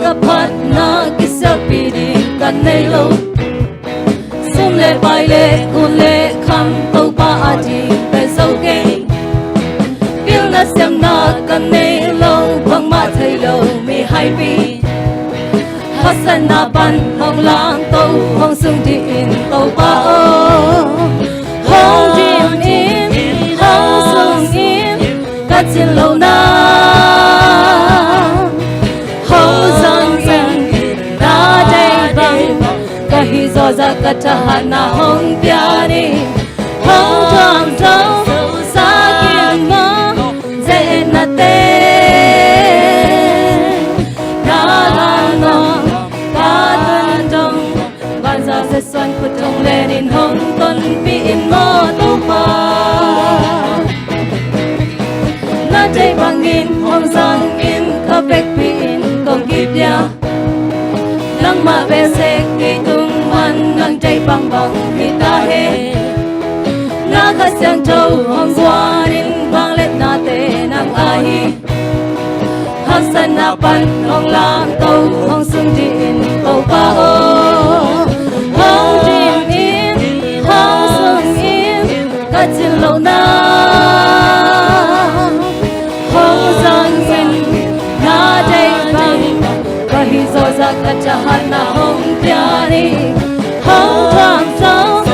kapat na kisapiri kanelo sumle baile unle kham to pa aji pesoge pilna semna kanelo bangma thailo mi haibi hasana ban hong lang to hong sung di in to pa o hong dim in hong sung in katin lo na za katahana hong piani hong thang thong sa kim ma dễ na te na la no ka thân trong ban giờ sẽ xoan của trong lên in hong ton pi in mo to pa na chạy bằng in hong sang in ka bek pi in kong kip ya nang ma be se ki tung nang chạy bằng kita he na ka sang trâu hong qua in vang lên na te nang ahi hak san na pan hong lang câu hong sung din câu pa o hong din in hong sung in ka chin lo na hong sang in na chạy bằng ka hi zo za ka chahan na hong pyari hong thoáng sâu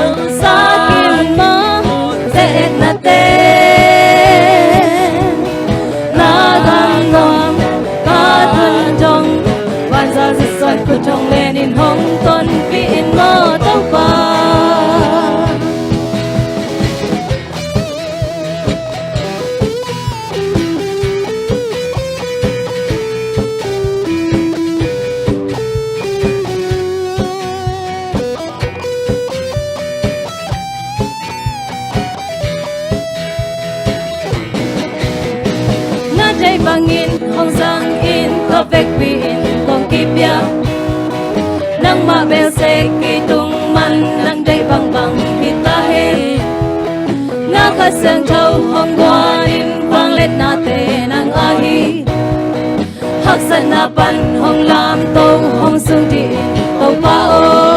xa kim mơ dễ na tên na gan ngon ca thân trong van ra dịch xoay của trong lên in hong tuần vì in mơ tóc ba chạy bằng in hong sang in có vek pin con kipia nang ma bel se ki tung man nang chạy bằng kita he na ka sang thâu hong qua in vang lên na te nang ahi hak san na pan hong lam to hong sung di to pa o